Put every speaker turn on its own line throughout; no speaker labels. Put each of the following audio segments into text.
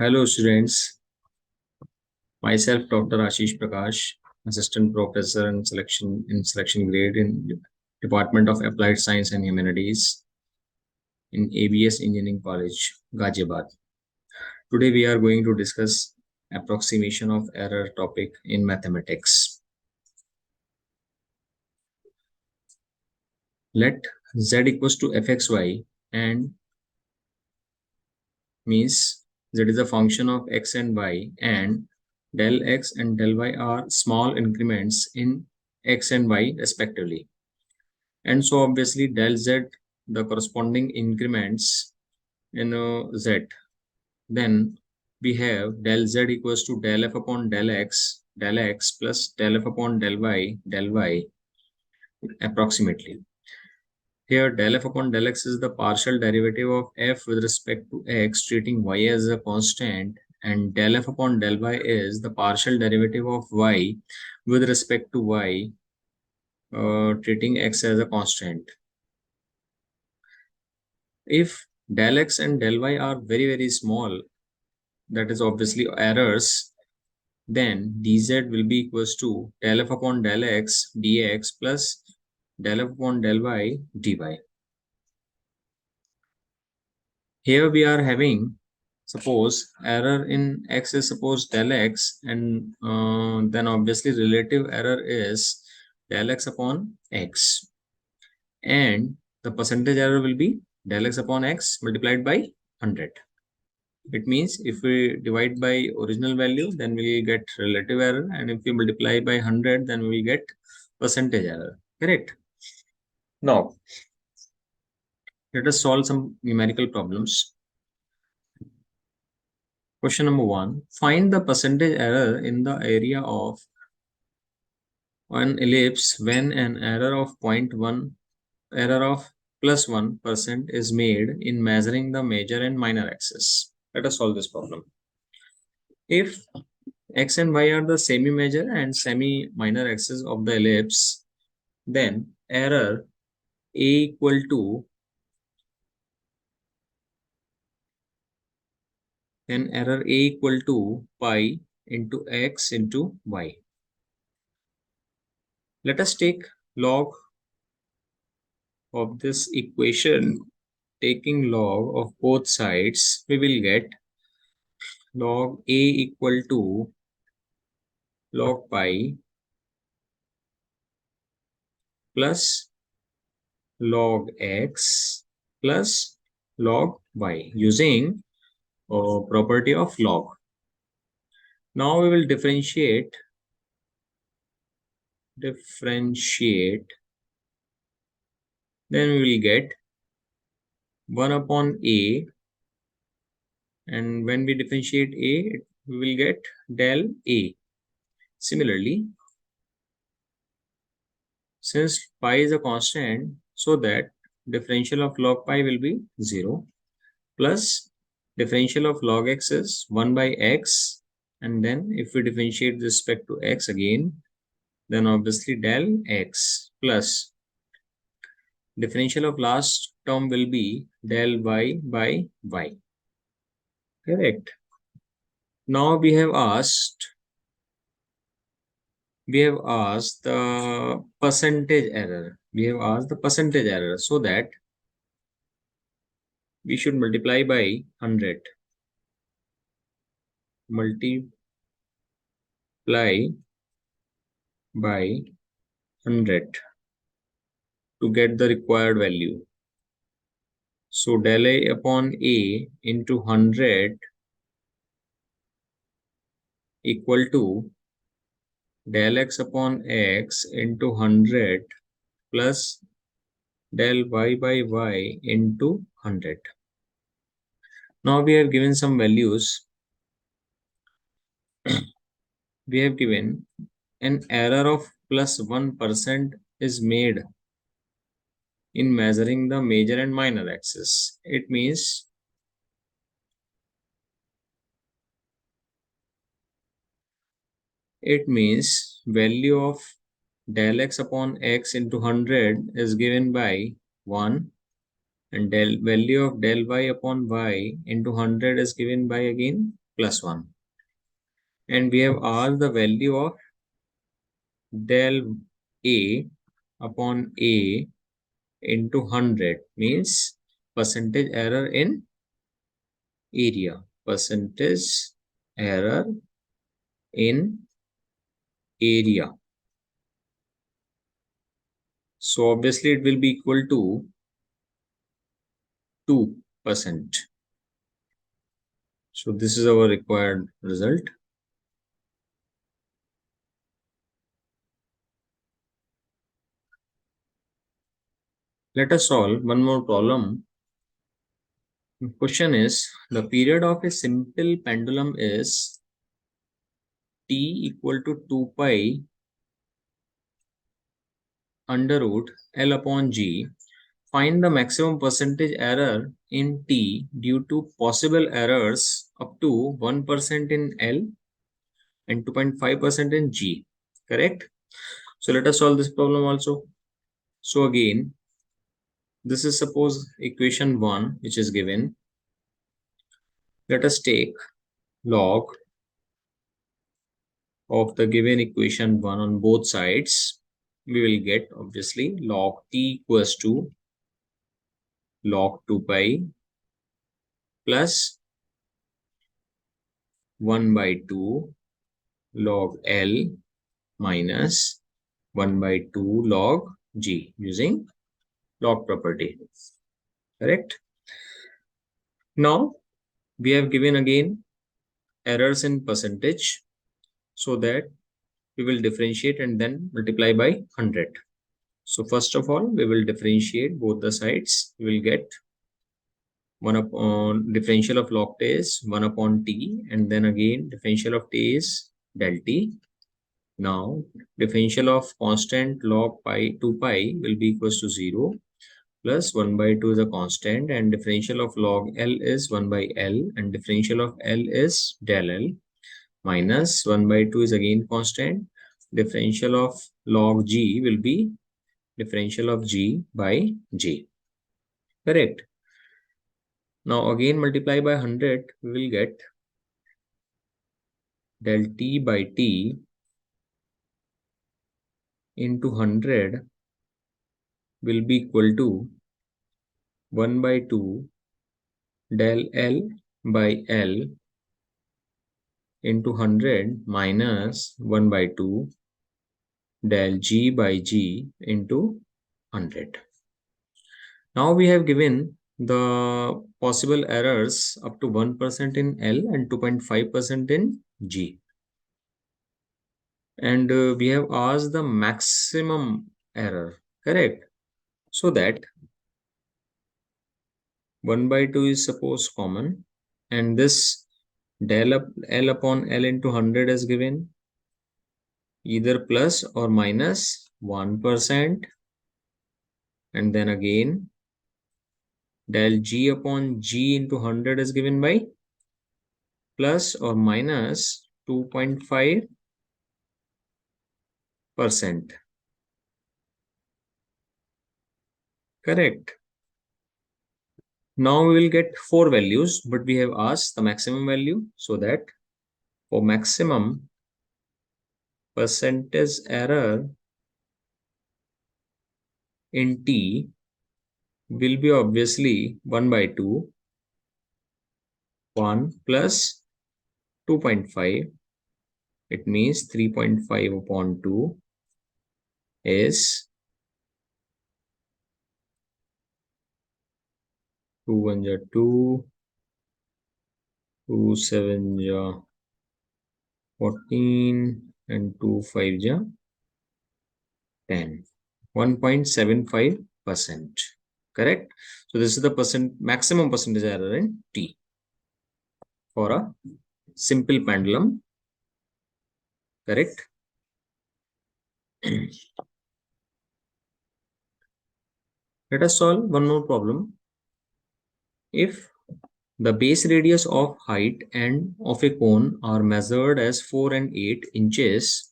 Hello students, myself Dr. Ashish Prakash, Assistant Professor in Selection Grade in Department of Applied Science and Humanities in ABES Engineering College, Ghaziabad. Today we are going to discuss approximation of error topic in mathematics. Let z equals to fxy and means z is a function of x and y, and del x and del y are small increments in x and y respectively. And so obviously del z, the corresponding increments in z, then we have del z equals to del f upon del x plus del f upon del y approximately. Here del f upon del x is the partial derivative of f with respect to x, treating y as a constant, and del f upon del y is the partial derivative of y with respect to y, treating x as a constant. If del x and del y are very small, that is obviously errors, then dz will be equals to del f upon del x dx plus del f upon del y dy. Here we are having, suppose error in x is suppose del x, and then obviously relative error is del x upon x, and the percentage error will be del x upon x multiplied by 100. It means if we divide by original value, then we will get relative error, and if we multiply by 100, then we will get percentage error. Correct? Now, let us solve some numerical problems. Question number 1. Find the percentage error in the area of an ellipse when an error of plus 1% is made in measuring the major and minor axis. Let us solve this problem. If x and y are the semi-major and semi-minor axes of the ellipse, then error a equal to pi into x into y. Let us take log of this equation. Taking log of both sides, we will get log a equal to log pi plus log x plus log y using property of log. Now we will differentiate, then we will get 1 upon a, and when we differentiate a, we will get del a. Similarly, since pi is a constant, so that differential of log pi will be 0, plus differential of log x is 1 by x, and then if we differentiate with respect to x again, then obviously del x, plus differential of last term will be del y by y. Correct? Now we have asked the percentage error. So that we should multiply by 100. Multiply by 100 to get the required value. So del a upon a into 100 equal to del x upon x into 100 plus del y by y into 100. Now we have given some values. We have given an error of plus 1% is made in measuring the major and minor axis. It means value of del x upon x into 100 is given by 1, and value of del y upon y into 100 is given by again plus 1. And we have asked the value of del A upon A into 100, means percentage error in area. Percentage error in area. So obviously it will be equal to 2%. So this is our required result. Let us solve one more problem. The question is, the period of a simple pendulum is t equal to 2 pi under root L upon G. Find the maximum percentage error in T due to possible errors up to 1% in L and 2.5% in G. Correct? So let us solve this problem also. So again, this is suppose equation 1 which is given. Let us take log of the given equation 1 on both sides. We will get obviously log T equals to log 2 pi plus 1 by 2 log L minus 1 by 2 log G using log property. Correct? Now we have given again errors in percentage, so that we will differentiate and then multiply by 100. So first of all, we will differentiate both the sides. We will get 1 upon differential of log t is 1 upon t, and then again differential of t is del t. Now differential of constant log pi 2 pi will be equals to 0, plus 1 by 2 is a constant, and differential of log L is 1 by L, and differential of L is del L, minus 1 by 2 is again constant. Differential of log G will be differential of G by G. Correct? Now again multiply by 100, we will get del T by T into 100 will be equal to 1 by 2 del L by L into 100 minus 1 by 2 del G by G into 100. Now we have given the possible errors up to 1% in L and 2.5% in G. And we have asked the maximum error. Correct? So that 1 by 2 is suppose common, and this del L upon L into 100 is given either plus or minus 1%, and then again del G upon G into 100 is given by plus or minus 2.5%. Correct? Now we will get 4 values, but we have asked the maximum value, so that for maximum percentage error in T will be obviously 1 by 2, 1 plus 2.5. It means 3.5 upon 2 is 2 1 ja 2, 2 7 ja 14, and 2 5 ja 10. 1.75%. Correct? So this is the maximum percentage error in T for a simple pendulum. Correct? Let us solve one more problem. If the base radius of height and of a cone are measured as 4 and 8 inches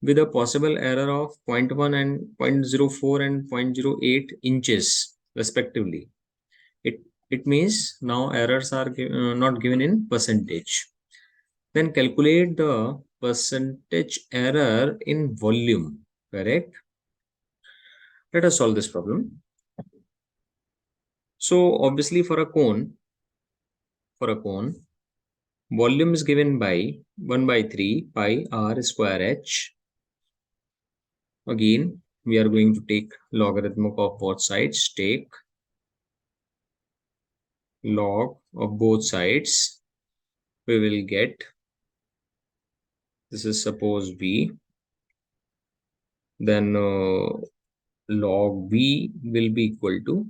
with a possible error of 0.1 and 0.04 and 0.08 inches respectively, It means now errors are not given in percentage. Then calculate the percentage error in volume. Correct? Let us solve this problem. So obviously for a cone, volume is given by 1 by 3 pi r square h. Again, we are going to take logarithm of both sides. Take log of both sides. We will get, this is suppose v. Then log v will be equal to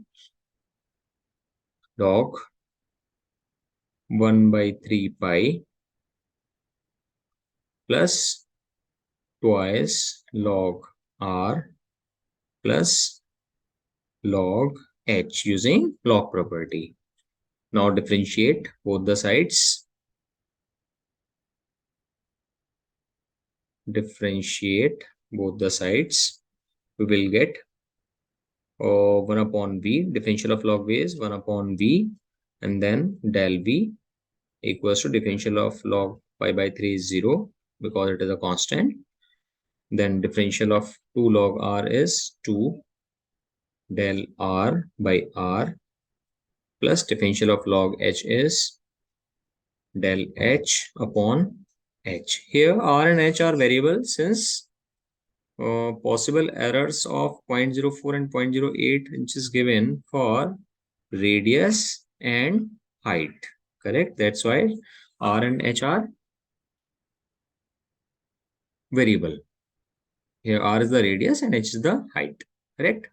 log 1 by 3 pi plus twice log r plus log h using log property. Now differentiate both the sides. Differentiate both the sides. We will get 1 upon v. Differential of log v is 1 upon v, and then del v equals to differential of log pi by 3 is 0 because it is a constant. Then differential of 2 log r is 2 del r by r plus differential of log h is del h upon h. Here r and h are variables since possible errors of 0.04 and 0.08 inches given for radius and height. Correct? That's why r and h are variable. Here r is the radius and h is the height. Correct?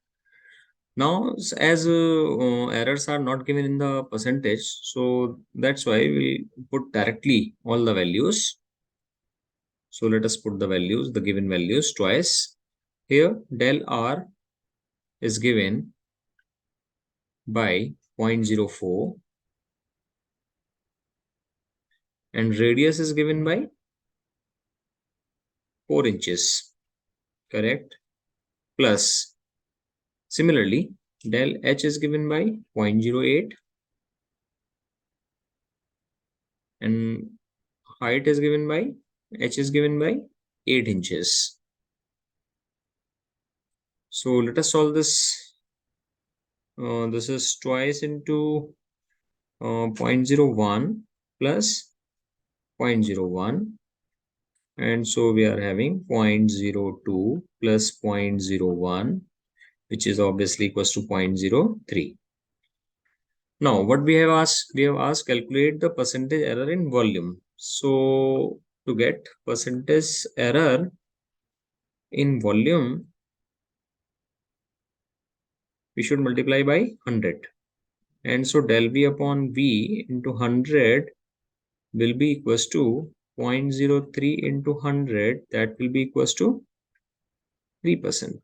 Now, as errors are not given in the percentage, so that's why we put directly all the values. So let us put the values, the given values twice. Here del r is given by 0.04 and radius is given by 4 inches. Correct? Plus similarly del h is given by 0.08 and height is given by h is given by 8 inches. So let us solve this. This is twice into 0.01 plus 0.01, and so we are having 0.02 plus 0.01, which is obviously equals to 0.03. Now what we have asked calculate the percentage error in volume. So to get percentage error in volume, we should multiply by 100, and so del v upon v into 100 will be equals to 0.03 into 100, that will be equals to 3%.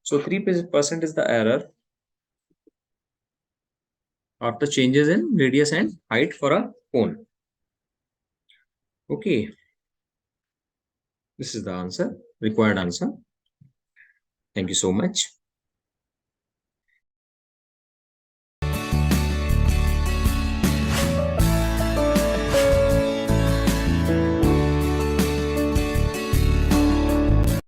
So 3% is the error after changes in radius and height for a cone. Okay, this is the answer, required answer. Thank you so much.